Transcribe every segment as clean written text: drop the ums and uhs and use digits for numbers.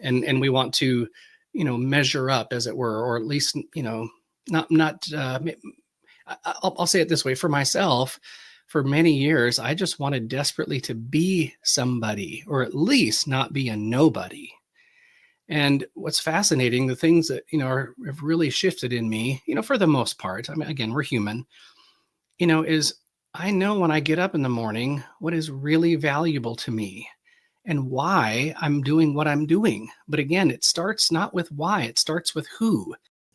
and we want to, measure up, as it were, or at least, I'll say it this way. For myself, for many years, I just wanted desperately to be somebody, or at least not be a nobody. And what's fascinating, the things that, have really shifted in me, for the most part, I mean, again, we're human, is I know when I get up in the morning, what is really valuable to me and why I'm doing what I'm doing. But again, it starts not with why, it starts with who.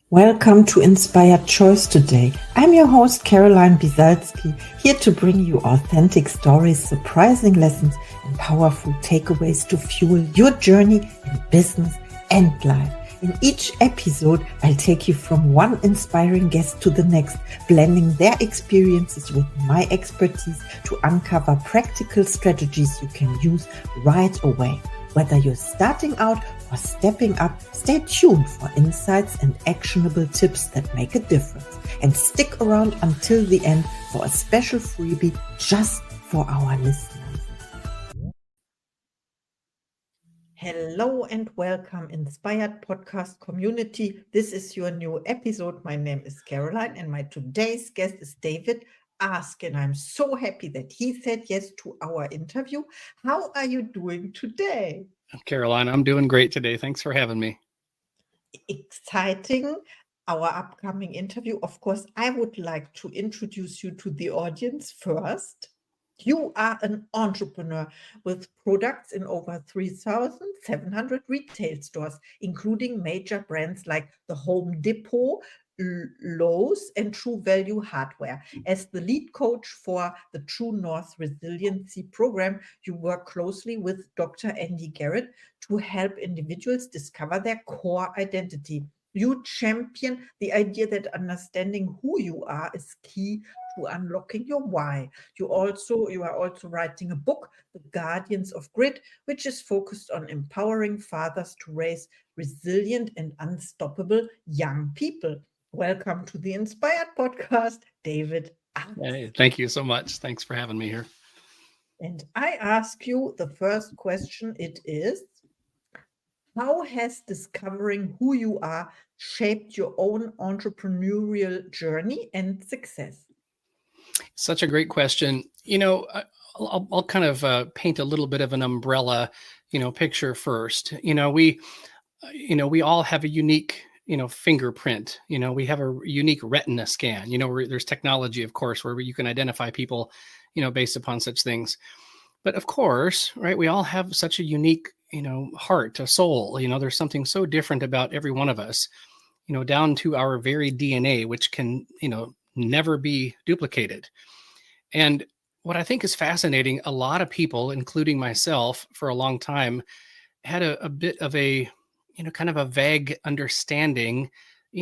Welcome to Inspired Choice today. I'm your host, Caroline Biesalski, here to bring you authentic stories, surprising lessons, and powerful takeaways to fuel your journey in business and life. In each episode, I'll take you from one inspiring guest to the next, blending their experiences with my expertise to uncover practical strategies you can use right away. Whether you're starting out or stepping up, stay tuned for insights and actionable tips that make a difference. And stick around until the end for a special freebie just for our listeners. Hello and welcome, Inspired Podcast community. This is your new episode. My name is Caroline and my today's guest is David Ask, and I'm so happy that he said yes to our interview. How are you doing today? Caroline, I'm doing great today. Thanks for having me. Exciting. Our upcoming interview. Of course, I would like to introduce you to the audience first. You are an entrepreneur with products in over 3,700 retail stores, including major brands like the Home Depot, Lowe's, and True Value Hardware. As the lead coach for the True North Resiliency Program, you work closely with Dr. Andy Garrett to help individuals discover their core identity. You champion the idea that understanding who you are is key to unlocking your why. You are also writing a book, The Guardians of Grit, which is focused on empowering fathers to raise resilient and unstoppable young people. Welcome to the Inspired Podcast, David. Hey, thank you so much. Thanks for having me here. And I ask you the first question. It is, how has discovering who you are shaped your own entrepreneurial journey and success? Such a great question. I'll kind of paint a little bit of an umbrella, picture first. We all have a unique, fingerprint. We have a unique retina scan. There's technology, of course, where you can identify people, based upon such things. But of course, right, we all have such a unique, heart, a soul. There's something so different about every one of us, down to our very DNA, which can, never be duplicated. And what I think is fascinating, a lot of people, including myself for a long time, had a bit of a, kind of a vague understanding,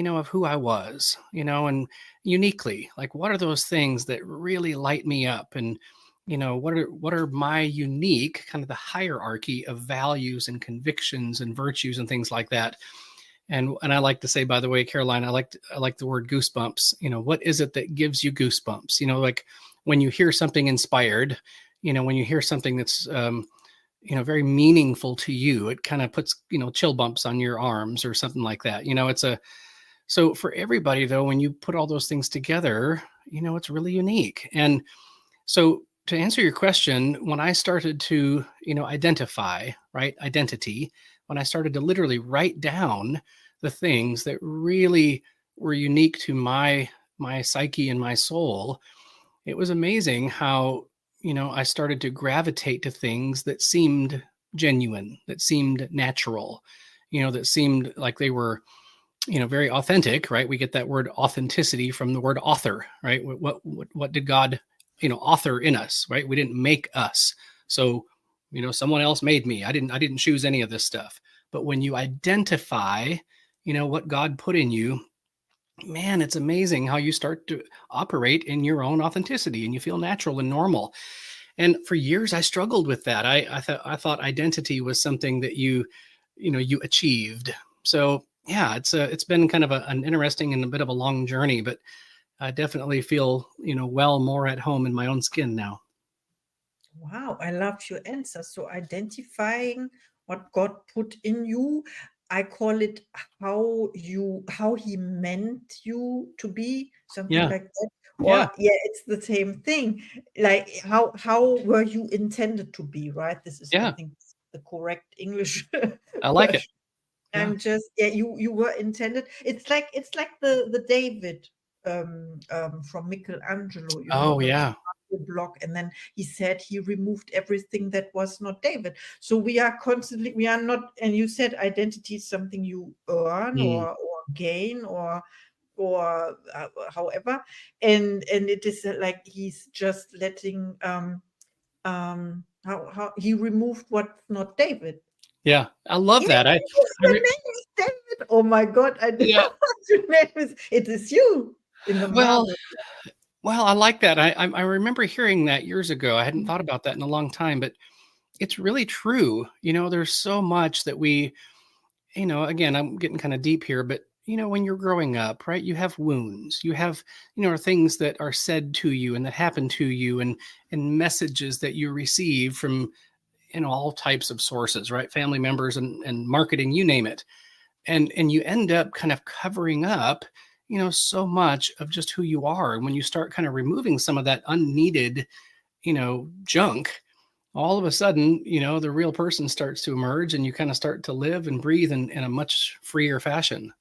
of who I was, and uniquely, like, what are those things that really light me up? And, what are my unique kind of the hierarchy of values and convictions and virtues and things like that. And I like to say, by the way, Caroline, I like the word goosebumps. What is it that gives you goosebumps? Like when you hear something inspired, when you hear something that's, very meaningful to you, it kind of puts, chill bumps on your arms or something like that. So for everybody though, when you put all those things together, it's really unique. And so to answer your question, when I started to, identify, right, identity, when I started to literally write down the things that really were unique to my psyche and my soul, it was amazing how, I started to gravitate to things that seemed genuine, that seemed natural, that seemed like they were, very authentic, right? We get that word authenticity from the word author, right? What did God, author in us, right? We didn't make us. So, someone else made me. I didn't choose any of this stuff. But when you identify, what God put in you, man, it's amazing how you start to operate in your own authenticity and you feel natural and normal. And for years I struggled with that. I thought identity was something that you achieved. So yeah, it's been kind of an interesting and a bit of a long journey, but I definitely feel, well more at home in my own skin now. Wow, I love your answer. So identifying what God put in you. I call it how he meant you to be, something Yeah. like that. Yeah. Or yeah, it's the same thing. Like how were you intended to be, right? This is, I Yeah. think, the correct English I like it. version. Yeah. I'm just, yeah, you were intended. It's like the David from Michelangelo, Oh, the yeah. block, and then he said he removed everything that was not David. So we are constantly, we are not, and you said identity is something you earn Mm. or gain or however, and it is like he's just letting how he removed what's not David. Yeah. I love Yeah, that. I your name is David. Oh my God, I don't yeah. know what your name is. It is you in the Well, marble. well, I like that. I remember hearing that years ago. I hadn't thought about that in a long time, but it's really true. There's so much that we, again, I'm getting kind of deep here, but when you're growing up, right, you have wounds, you have, things that are said to you and that happen to you and messages that you receive from, all types of sources, right? Family members and marketing, you name it. And you end up kind of covering up, so much of just who you are. And when you start kind of removing some of that unneeded, junk, all of a sudden, the real person starts to emerge and you kind of start to live and breathe in a much freer fashion.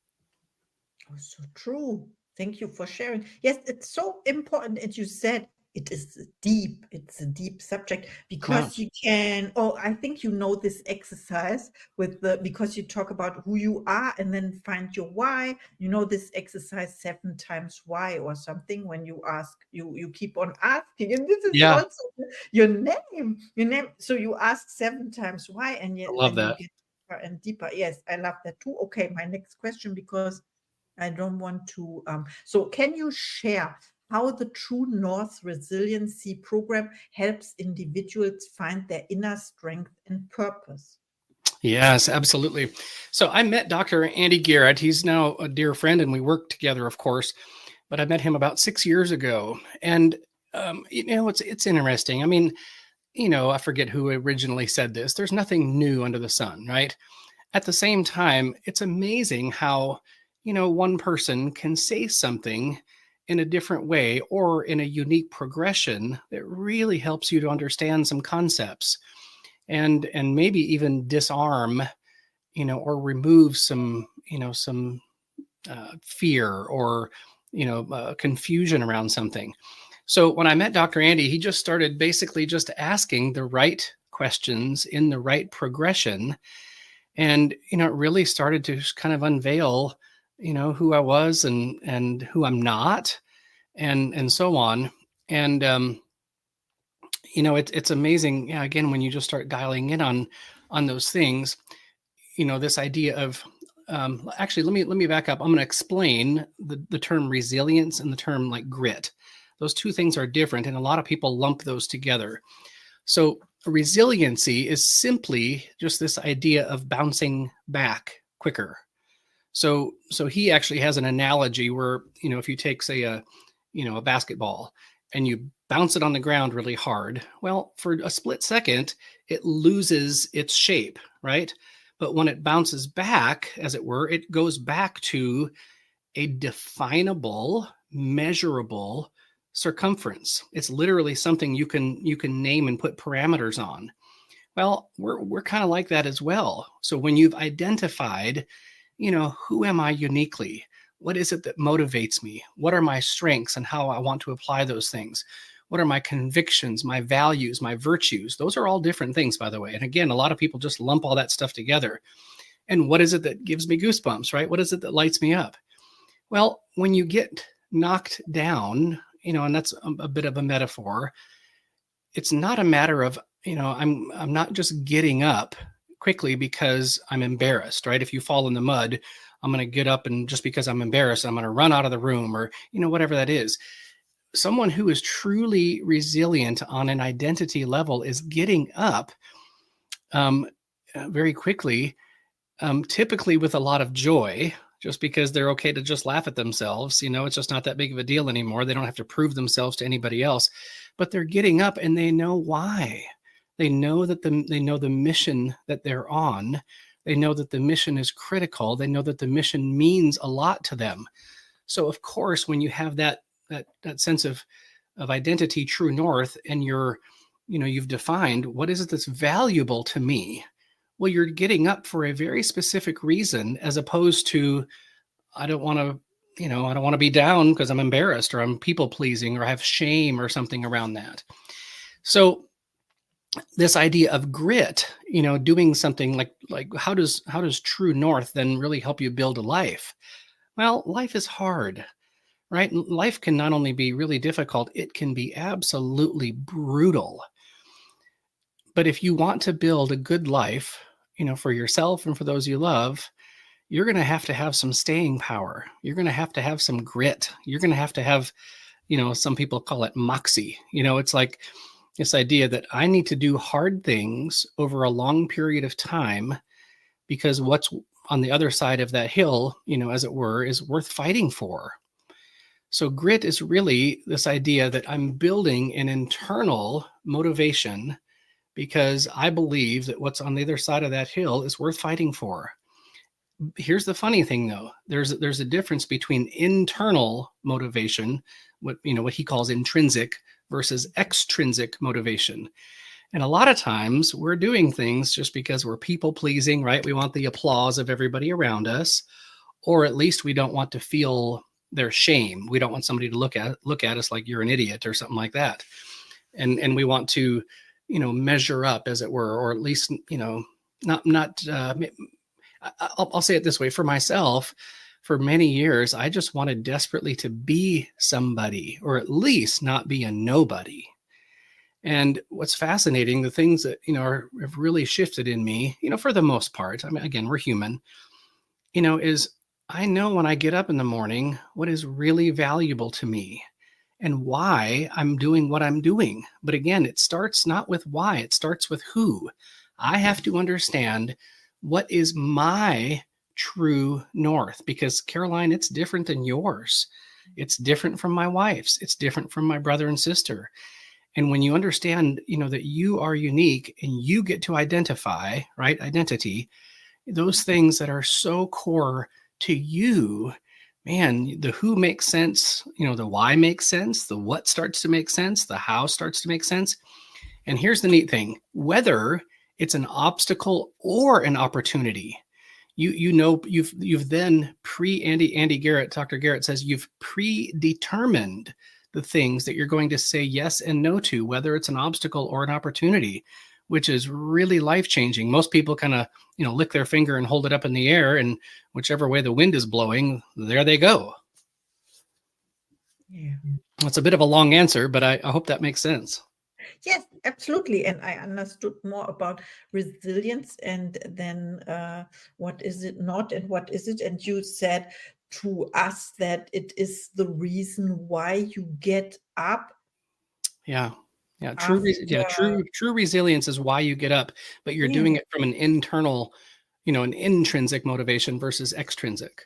Oh, so true. Thank you for sharing. Yes, it's so important. And you said it is deep. It's a deep subject Yeah. because you can. Oh, I think you know this exercise because you talk about who you are and then find your why. You know this exercise 7 times why or something. When you ask, you keep on asking, and this is Yeah. also your name. Your name. So you ask 7 times why, and I yet love then you that. get deeper and deeper. Yes, I love that too. Okay, my next question, because I don't want to. So, can you share how the True North Resiliency Program helps individuals find their inner strength and purpose? Yes, absolutely. So I met Dr. Andy Garrett. He's now a dear friend and we work together, of course, but I met him about 6 years ago. And, it's interesting. I mean, I forget who originally said this. There's nothing new under the sun, right? At the same time, it's amazing how, one person can say something in a different way or in a unique progression that really helps you to understand some concepts and maybe even disarm, or remove some, fear or, confusion around something. So when I met Dr. Andy, he just started basically just asking the right questions in the right progression. And, it really started to kind of unveil, who I was and who I'm not and so on. And, it's amazing. Yeah, again, when you just start dialing in on those things, this idea of actually let me back up. I'm going to explain the term resilience and the term like grit. Those two things are different, and a lot of people lump those together. So resiliency is simply just this idea of bouncing back quicker. So he actually has an analogy where, if you take, say, a basketball and you bounce it on the ground really hard, well, for a split second it loses its shape, right? But when it bounces back, as it were, it goes back to a definable, measurable circumference. It's literally something you can name and put parameters on. Well, we're kind of like that as well. So when you've identified, who am I uniquely? What is it that motivates me? What are my strengths and how I want to apply those things? What are my convictions, my values, my virtues? Those are all different things, by the way. And again, a lot of people just lump all that stuff together. And what is it that gives me goosebumps, right? What is it that lights me up? Well, when you get knocked down, and that's a bit of a metaphor, it's not a matter of, I'm not just getting up quickly because I'm embarrassed, right? If you fall in the mud, I'm going to get up, and just because I'm embarrassed, I'm going to run out of the room, or whatever that is. Someone who is truly resilient on an identity level is getting up um, very quickly, typically with a lot of joy, just because they're okay to just laugh at themselves. It's just not that big of a deal anymore. They don't have to prove themselves to anybody else, but they're getting up and they know why. They know that they know the mission that they're on. They know that the mission is critical. They know that the mission means a lot to them. So of course, when you have that sense of identity, true north, and you've defined what is it that's valuable to me. Well, you're getting up for a very specific reason, as opposed to, I don't want to be down because I'm embarrassed or I'm people pleasing or I have shame or something around that. So this idea of grit, doing something like how does true north then really help you build a life? Well, life is hard, right? Life can not only be really difficult, it can be absolutely brutal. But if you want to build a good life, for yourself and for those you love, you're going to have some staying power. You're going to have some grit. You're going to have, some people call it moxie. It's like this idea that I need to do hard things over a long period of time because what's on the other side of that hill, as it were, is worth fighting for. So grit is really this idea that I'm building an internal motivation because I believe that what's on the other side of that hill is worth fighting for. Here's the funny thing, though. There's a difference between internal motivation, what he calls intrinsic, versus extrinsic motivation. And a lot of times we're doing things just because we're people pleasing, right? We want the applause of everybody around us, or at least we don't want to feel their shame. We don't want somebody to look at us like you're an idiot or something like that. And we want to, measure up, as it were, or at least, I'll say it this way. For myself, for many years, I just wanted desperately to be somebody, or at least not be a nobody. And what's fascinating, the things that, have really shifted in me, for the most part, I mean, again, we're human, is I know when I get up in the morning, what is really valuable to me and why I'm doing what I'm doing. But again, it starts not with why, it starts with who. I have to understand what is my true north, because Caroline, it's different than yours. It's different from my wife's. It's different from my brother and sister. And when you understand, that you are unique and you get to identify, right? Identity, those things that are so core to you, man, the who makes sense, the why makes sense, the what starts to make sense, the how starts to make sense. And here's the neat thing, whether it's an obstacle or an opportunity, you've then Andy Garrett, Dr. Garrett says you've predetermined the things that you're going to say yes and no to, whether it's an obstacle or an opportunity, which is really life-changing. Most people kind of, lick their finger and hold it up in the air, and whichever way the wind is blowing, there they go. Yeah. It's a bit of a long answer, but I hope that makes sense. Yes, absolutely. And I understood more about resilience and then what is it not and what is it. And you said to us that it is the reason why you get up. Yeah. True resilience is why you get up, but you're doing it from an internal, an intrinsic motivation versus extrinsic.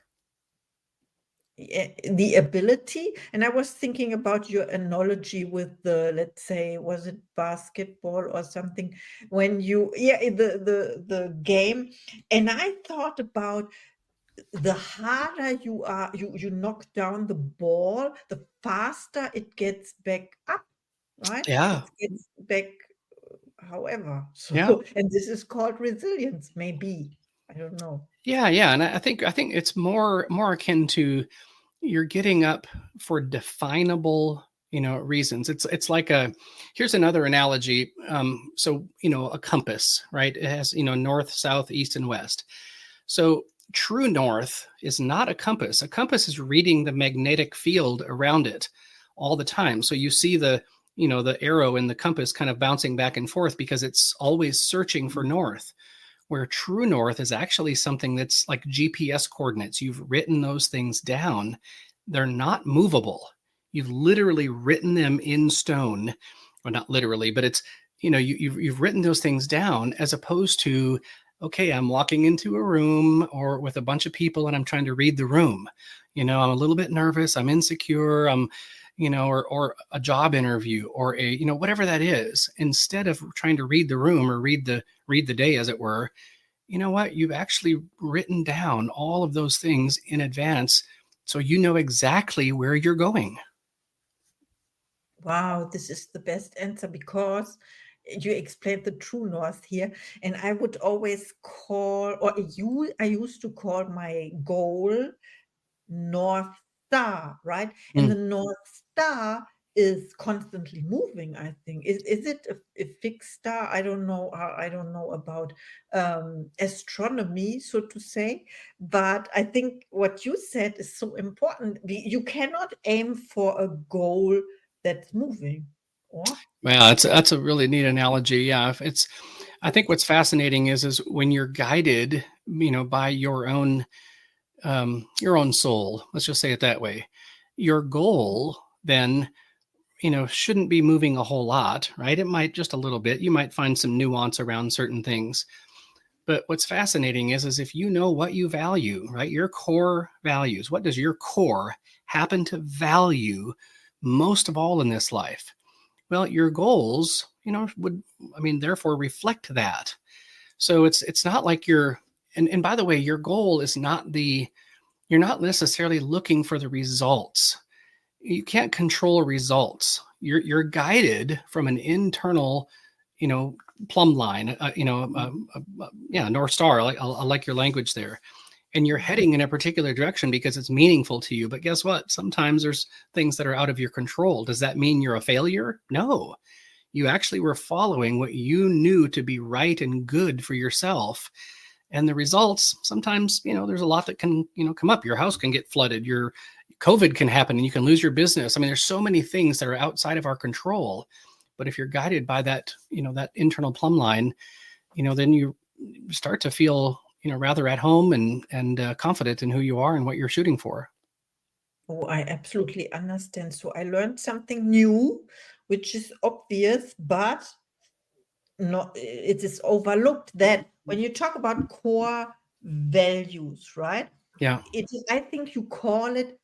The ability, and I was thinking about your analogy with the, let's say, was it basketball or something, when you the game, and I thought about the harder you are, you knock down the ball, the faster it gets back up, right? Yeah. It gets back, however. So, Yeah. and this is called resilience, maybe. I don't know. Yeah. And I think it's more akin to you're getting up for definable, reasons. It's like here's another analogy. So, a compass, right? It has, north, south, east, and west. So true north is not a compass. A compass is reading the magnetic field around it all the time. So you see the arrow in the compass kind of bouncing back and forth because it's always searching for north. Where true north is actually something that's like GPS coordinates. You've written those things down. They're not movable. You've literally written them in stone. Well, not literally, but it's, you've written those things down, as opposed to, okay, I'm walking into a room or with a bunch of people and I'm trying to read the room. I'm a little bit nervous. I'm insecure. I'm, or a job interview, or a, whatever that is, instead of trying to read the room or read the day, as it were, you know what? You've actually written down all of those things in advance, so you know exactly where you're going. Wow, this is the best answer because you explained the true north here. And I would always call, or I used to call my goal North Star, right? And the Mm. North Star is constantly moving, I think. Is it a fixed star? I don't know. I don't know about astronomy, so to say. But I think what you said is so important. You cannot aim for a goal that's moving, or? Yeah, that's a really neat analogy. Yeah, it's. I think what's fascinating is when you're guided, by your own soul. Let's just say it that way. Your goal then, shouldn't be moving a whole lot, right? It might just a little bit. You might find some nuance around certain things. But what's fascinating is if you know what you value, right? Your core values. What does your core happen to value most of all in this life? Well, your goals, would, therefore reflect that. So it's not like and by the way, your goal is not you're not necessarily looking for the results. You can't control results. You're guided from an internal, you know, plumb line, yeah, North Star. I like your language there. And you're Mhm. heading in a particular direction because it's meaningful to you. But guess what? Sometimes there's things that are out of your control. Does that mean you're a failure? No. You actually were following what you knew to be right and good for yourself. And the results, sometimes, there's a lot that can, come up. Your house can get flooded. Your COVID can happen and you can lose your business. I mean, there's so many things that are outside of our control. But if you're guided by that, that internal plumb line, then you start to feel, rather at home and confident in who you are and what you're shooting for. Oh, I absolutely understand. So I learned something new, which is obvious, but not it is overlooked that when you talk about core values, right? Yeah. It is, I think you call it,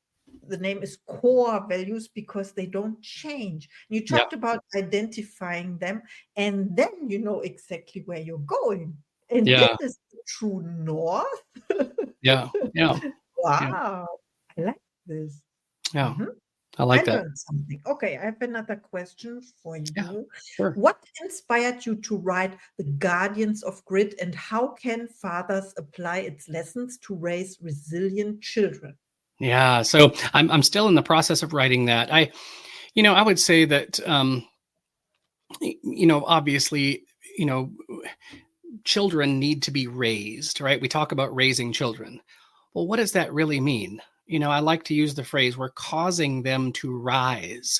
the name is core values because they don't change. You Yeah. talked about identifying them, and then you know exactly where you're going. And this Yeah. is the true north. Yeah. Yeah. Yeah. Wow, I like this. Yeah. Mhm. I I like that. learned something. Okay, I have another question for Yeah. you. Sure. What inspired you to write The Guardians of Grit, and how can fathers apply its lessons to raise resilient children? Yeah. So I'm still in the process of writing that. I would say that, obviously, you know, children need to be raised, right? We talk about raising children. Well, what does that really mean? I like to use the phrase, we're causing them to rise,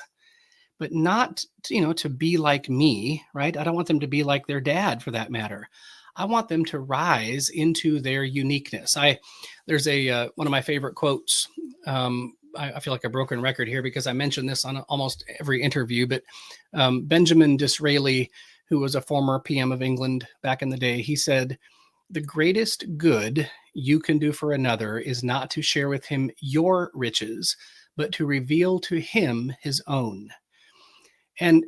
but not, to be like me, right? I don't want them to be like their dad for that matter. I want them to rise into their uniqueness. There's one of my favorite quotes. I feel like a broken record here because I mention this on almost every interview, but Benjamin Disraeli, who was a former PM of England back in the day, he said, "The greatest good you can do for another is not to share with him your riches, but to reveal to him his own." And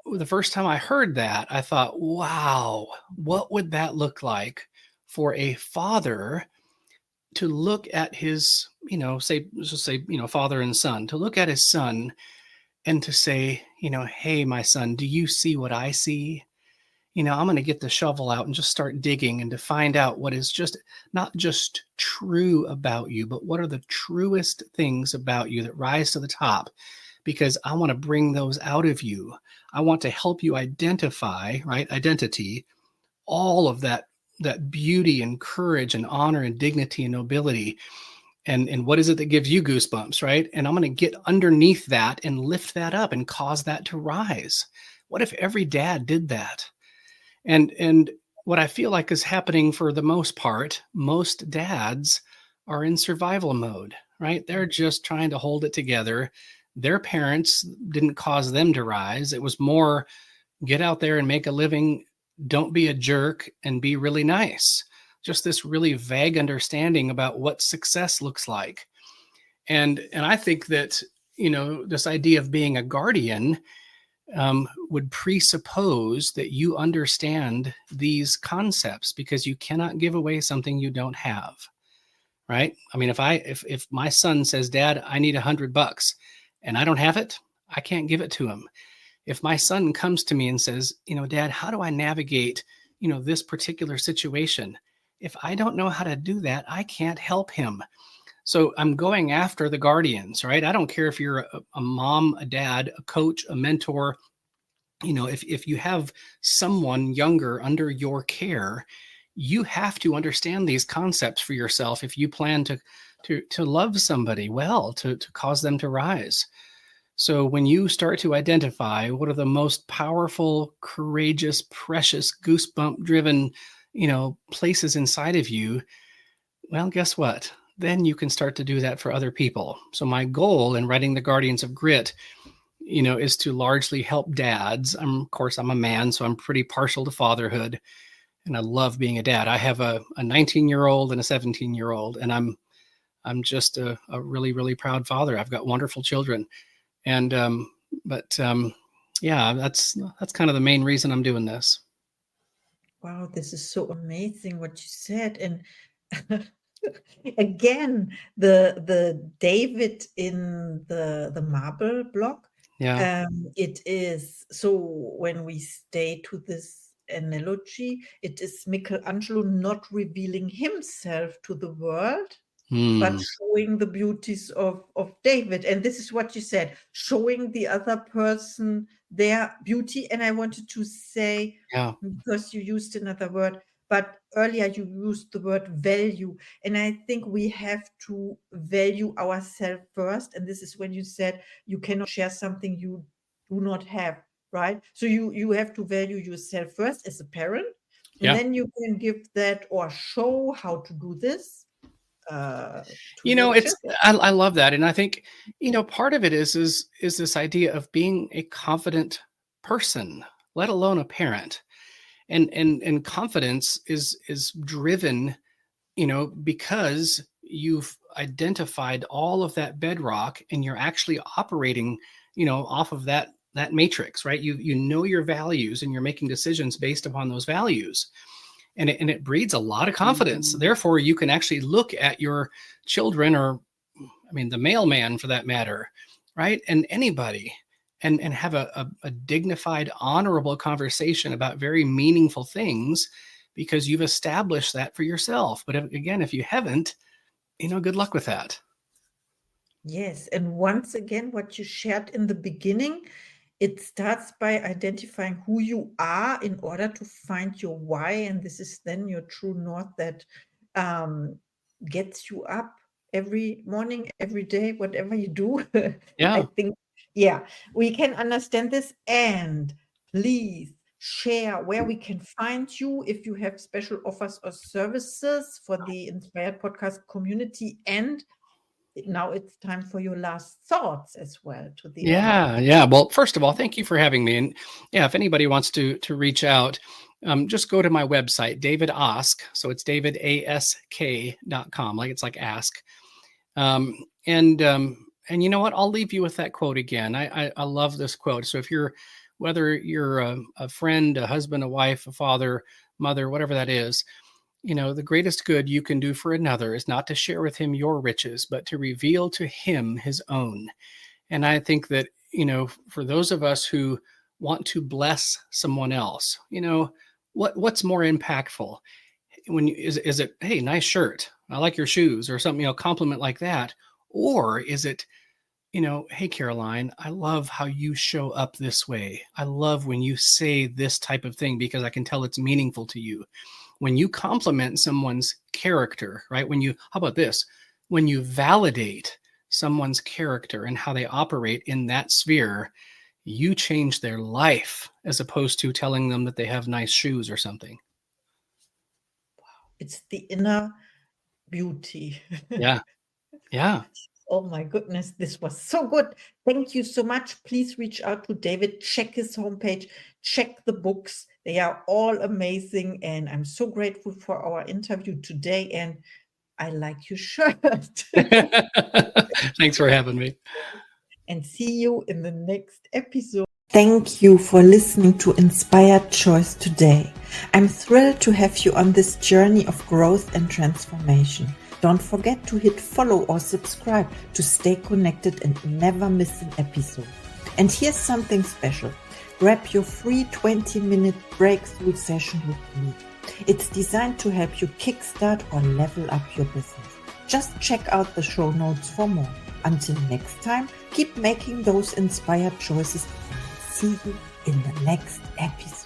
the first time I heard that, I thought, wow, what would that look like for a father to look at his, let's just say, father and son, to look at his son and to say, hey, my son, do you see what I see? I'm going to get the shovel out and just start digging and to find out what is just not just true about you, but what are the truest things about you that rise to the top, because I want to bring those out of you. I want to help you identify, right? Identity, all of that beauty and courage and honor and dignity and nobility. And what is it that gives you goosebumps, right? And I'm going to get underneath that and lift that up and cause that to rise. What if every dad did that? And what I feel like is happening for the most part, most dads are in survival mode, right? They're just trying to hold it together. Their parents didn't cause them to rise. It was more get out there and make a living, don't be a jerk, and be really nice. Just this really vague understanding about what success looks like. And I think that, this idea of being a guardian would presuppose that you understand these concepts, because you cannot give away something you don't have, right? I mean, if my son says, Dad, I need $100, and I don't have it, I can't give it to him. If my son comes to me and says, Dad, how do I navigate, this particular situation? If I don't know how to do that, I can't help him. So I'm going after the guardians, right? I don't care if you're a mom, a dad, a coach, a mentor. If you have someone younger under your care, you have to understand these concepts for yourself if you plan to love somebody well, to cause them to rise. So when you start to identify what are the most powerful, courageous, precious, goosebump driven, places inside of you, well, guess what? Then you can start to do that for other people. So my goal in writing The Guardians of Grit, is to largely help dads. Of course, I'm a man, so I'm pretty partial to fatherhood, and I love being a dad. I have a 19-year-old and a 17-year-old, and I'm just a really, really proud father. I've got wonderful children. And yeah, that's kind of the main reason I'm doing this. Wow, this is so amazing what you said. And again, the David in the marble block. Yeah. It is so when we stay to this analogy, it is Michelangelo not revealing himself to the world, but showing the beauties of David. And this is what you said, showing the other person their beauty. And I wanted to say, Yeah. because you used another word, but earlier you used the word value. And I think we have to value ourselves first. And this is when you said you cannot share something you do not have, right? So you have to value yourself first as a parent. And Yeah. then you can give that or show how to do this to your children. I love that. And I think, part of it is this idea of being a confident person, let alone a parent. And confidence is driven, because you've identified all of that bedrock and you're actually operating, off of that matrix, right? You know your values and you're making decisions based upon those values. And it breeds a lot of confidence. Therefore, you can actually look at your children, or the mailman for that matter, right? And anybody, and have a dignified, honorable conversation about very meaningful things, because you've established that for yourself. But if you haven't, good luck with that. Yes. And once again, what you shared in the beginning, it starts by identifying who you are in order to find your why. And this is then your true north that gets you up every morning, every day, whatever you do. Yeah. I think, yeah, we can understand this. And please share where we can find you if you have special offers or services for the Inspired Podcast community. And now it's time for your last thoughts as well to the audience. Yeah. Well, first of all, thank you for having me. And yeah, if anybody wants to reach out, just go to my website, David Ask. So it's davidask.com, like it's like ask. And you know what? I'll leave you with that quote again. I love this quote. So whether you're a friend, a husband, a wife, a father, mother, whatever that is, the greatest good you can do for another is not to share with him your riches, but to reveal to him his own. And I think that, for those of us who want to bless someone else, what's more impactful? Is it, hey, nice shirt, I like your shoes, or something, compliment like that? Or is it, hey, Caroline, I love how you show up this way. I love when you say this type of thing because I can tell it's meaningful to you. When you compliment someone's character, right? How about this? When you validate someone's character and how they operate in that sphere, you change their life, as opposed to telling them that they have nice shoes or something. It's the inner beauty. Yeah. Oh my goodness, this was so good. Thank you so much. Please reach out to David, check his homepage, check the books. They are all amazing. And I'm so grateful for our interview today. And I like your shirt. Thanks for having me. and see you in the next episode. Thank you for listening to Inspired Choice today. I'm thrilled to have you on this journey of growth and transformation. Don't forget to hit follow or subscribe to stay connected and never miss an episode. And here's something special. Grab your free 20-minute breakthrough session with me. It's designed to help you kickstart or level up your business. Just check out the show notes for more. Until next time, keep making those inspired choices. See you in the next episode.